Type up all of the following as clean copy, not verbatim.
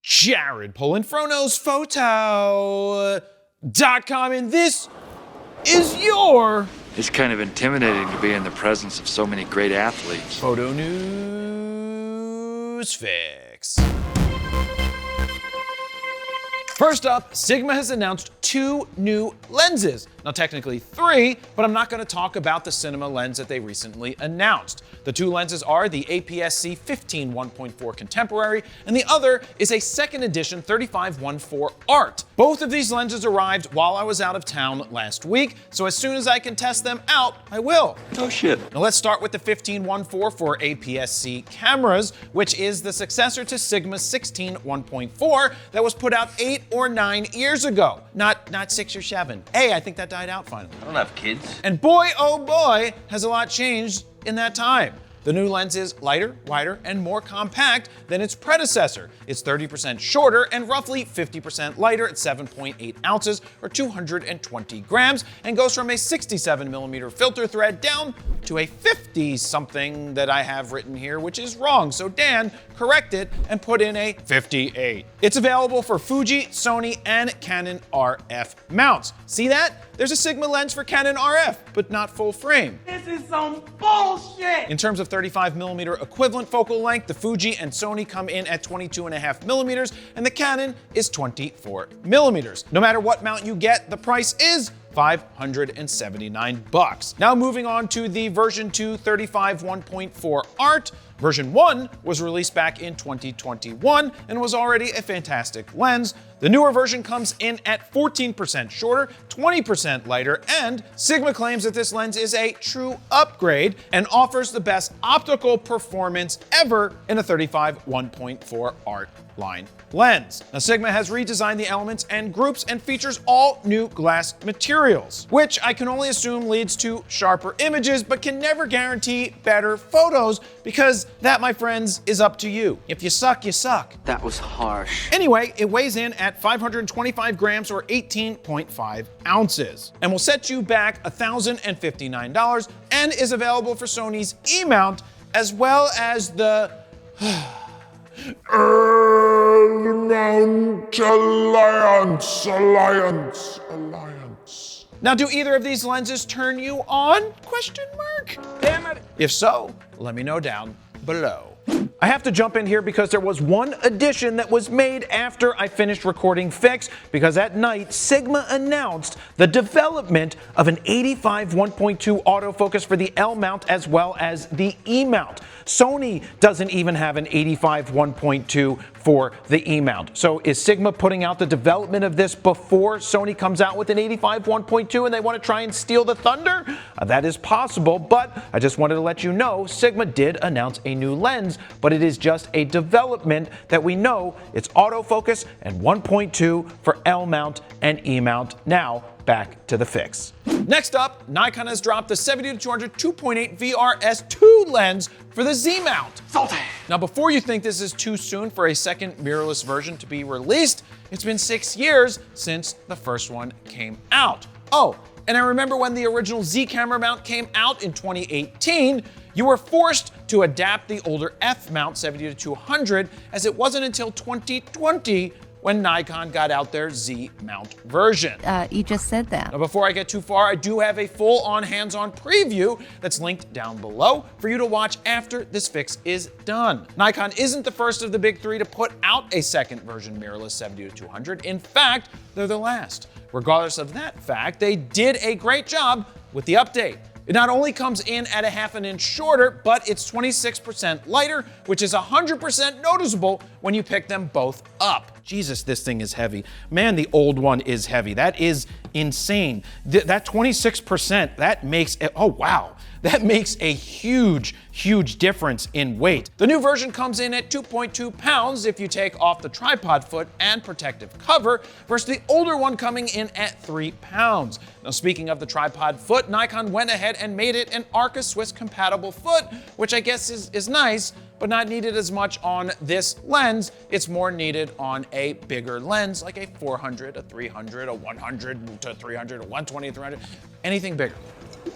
Jared Polin, PhonosPhoto.com, and this is your... It's kind of intimidating to be in the presence of so many great athletes. Photo News Fix. First up, Sigma has announced 2 new lenses. Now technically 3, but I'm not going to talk about the cinema lens that they recently announced. The 2 lenses are the APS-C 15 1.4 Contemporary, and the other is a second edition 35-1.4 Art. Both of these lenses arrived while I was out of town last week, so as soon as I can test them out, I will. Oh shit. Now let's start with the 15 1.4 for APS-C cameras, which is the successor to Sigma's 16 1.4 that was put out 8 or 9 years ago. Not 6 or 7. Hey, I think that died out finally. I don't have kids. And boy, oh boy, has a lot changed in that time. The new lens is lighter, wider, and more compact than its predecessor. It's 30% shorter and roughly 50% lighter at 7.8 ounces or 220 grams, and goes from a 67mm filter thread down to a 50-something that I have written here, which is wrong. So Dan, correct it and put in a 58. It's available for Fuji, Sony, and Canon RF mounts. See that? There's a Sigma lens for Canon RF, but not full frame. This is some bullshit! In terms of 35mm equivalent focal length, the Fuji and Sony come in at 22.5mm, and the Canon is 24mm. No matter what mount you get, the price is $579. Now moving on to the version 2 35 1.4 Art. Version 1 was released back in 2021 and was already a fantastic lens. The newer version comes in at 14% shorter, 20% lighter, and Sigma claims that this lens is a true upgrade and offers the best optical performance ever in a 35 1.4 Art line lens. Now Sigma has redesigned the elements and groups and features all new glass materials, which I can only assume leads to sharper images, but can never guarantee better photos because that, my friends, is up to you. If you suck, you suck. That was harsh. Anyway, it weighs in at 525 grams or 18.5 ounces and will set you back $1,059 and is available for Sony's E Mount as well as the Alliance. Now, do either of these lenses turn you on? Question mark. Damn it! If so, let me know down below. I have to jump in here because there was one addition that was made after I finished recording Fix, because at night Sigma announced the development of an 85 1.2 autofocus for the L mount as well as the E mount. Sony doesn't even have an 85 1.2 for the E mount. So is Sigma putting out the development of this before Sony comes out with an 85 1.2 and they want to try and steal the thunder? That is possible, but I just wanted to let you know Sigma did announce a new lens, but it is just a development that we know it's autofocus and 1.2 for L mount and E mount. Now back to the Fix. Next up, Nikon has dropped the 70-200 2.8 VRS2 lens for the Z mount. Salty! Now before you think this is too soon for a second mirrorless version to be released, it's been 6 years since the first one came out. Oh, and I remember when the original Z camera mount came out in 2018, you were forced to adapt the older F mount 70-200, as it wasn't until 2020 when Nikon got out their Z mount version. You just said that. Now before I get too far, I do have a full-on hands-on preview that's linked down below for you to watch after this fix is done. Nikon isn't the first of the big 3 to put out a second version mirrorless 70-200. In fact, they're the last. Regardless of that fact, they did a great job with the update. It not only comes in at a ½ an inch shorter, but it's 26% lighter, which is 100% noticeable when you pick them both up. Jesus, this thing is heavy. Man, the old one is heavy. That is insane. That 26%, that makes, oh wow. That makes a huge, huge difference in weight. The new version comes in at 2.2 pounds if you take off the tripod foot and protective cover, versus the older one coming in at 3 pounds. Now, speaking of the tripod foot, Nikon went ahead and made it an Arca Swiss compatible foot, which I guess is nice, but not needed as much on this lens. It's more needed on a bigger lens, like a 400, a 300, a 100 to 300, a 120 to 300, anything bigger.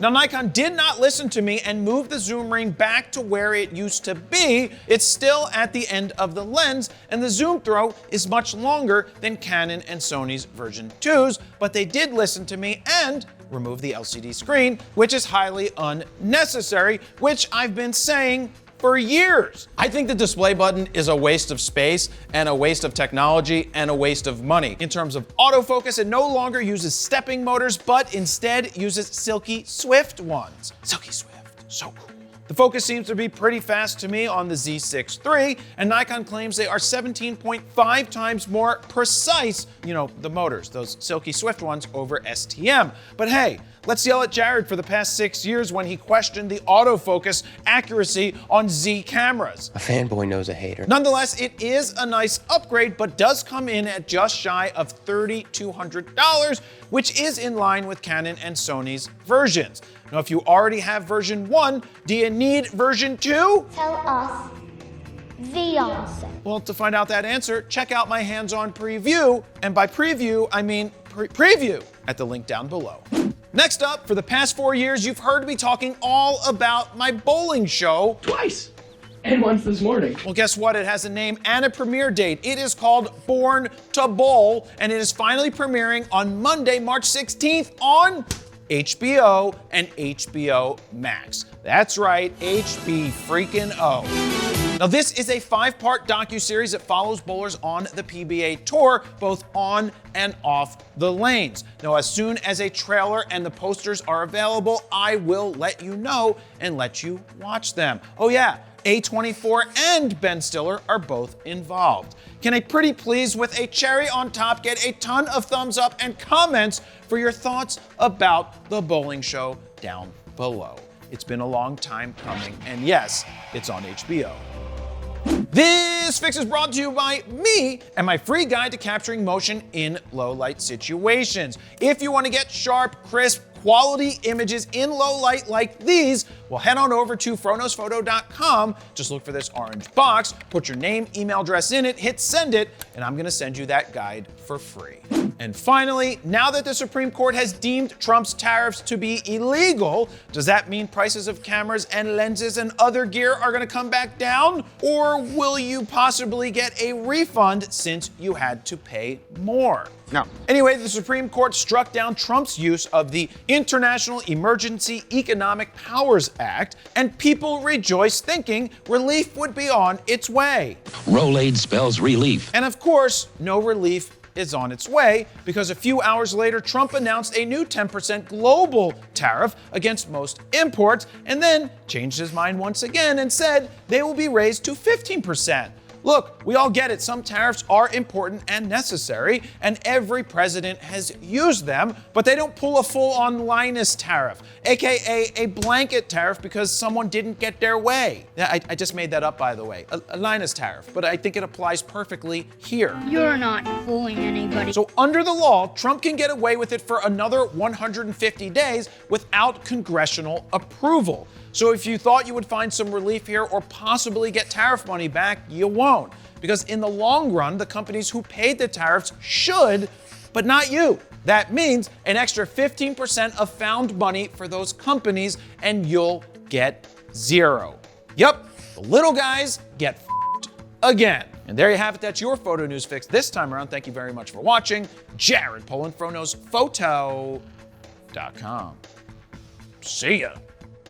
Now, Nikon did not listen to me and moved the zoom ring back to where it used to be. It's still at the end of the lens, and the zoom throw is much longer than Canon and Sony's version 2s, but they did listen to me and remove the LCD screen, which is highly unnecessary, which I've been saying for years. I think the display button is a waste of space and a waste of technology and a waste of money. In terms of autofocus, it no longer uses stepping motors, but instead uses silky swift ones. Silky swift, so cool. The focus seems to be pretty fast to me on the Z6 III, and Nikon claims they are 17.5 times more precise, you know, the motors, those silky swift ones over STM. But hey, let's yell at Jared for the past 6 years when he questioned the autofocus accuracy on Z cameras. A fanboy knows a hater. Nonetheless, it is a nice upgrade, but does come in at just shy of $3,200, which is in line with Canon and Sony's versions. Now, if you already have version 1, do you need version 2? Tell us the answer. Well, to find out that answer, check out my hands-on preview, and by preview, I mean preview, at the link down below. Next up, for the past 4 years, you've heard me talking all about my bowling show. Twice. And once this morning. Well, guess what? It has a name and a premiere date. It is called Born to Bowl, and it is finally premiering on Monday, March 16th on HBO and HBO Max. That's right, HB freaking O. Now, this is a 5-part docuseries that follows bowlers on the PBA Tour, both on and off the lanes. Now, as soon as a trailer and the posters are available, I will let you know and let you watch them. Oh yeah, A24 and Ben Stiller are both involved. Can a pretty please with a cherry on top get a ton of thumbs up and comments for your thoughts about the bowling show down below. It's been a long time coming, and yes, it's on HBO. This fix is brought to you by me and my free guide to capturing motion in low light situations. If you want to get sharp, crisp, quality images in low light like these, well, head on over to froknosphoto.com. Just look for this orange box, put your name, email address in it, hit send it, and I'm gonna send you that guide for free. And finally, now that the Supreme Court has deemed Trump's tariffs to be illegal, does that mean prices of cameras and lenses and other gear are gonna come back down? Or will you possibly get a refund since you had to pay more? No. Anyway, the Supreme Court struck down Trump's use of the International Emergency Economic Powers Act, and people rejoiced thinking relief would be on its way. Rolade spells relief. And of course, no relief is on its way, because a few hours later, Trump announced a new 10% global tariff against most imports, and then changed his mind once again and said they will be raised to 15%. Look, we all get it. Some tariffs are important and necessary, and every president has used them, but they don't pull a full-on Linus tariff, aka a blanket tariff because someone didn't get their way. Yeah, I just made that up, by the way. A Linus tariff, but I think it applies perfectly here. You're not fooling anybody. So under the law, Trump can get away with it for another 150 days without congressional approval. So if you thought you would find some relief here or possibly get tariff money back, you won't. Because in the long run, the companies who paid the tariffs should, but not you. That means an extra 15% of found money for those companies, and you'll get zero. Yep, the little guys get f***ed again. And there you have it. That's your photo news fix this time around. Thank you very much for watching. Jared Polin, froknosphoto.com. See ya.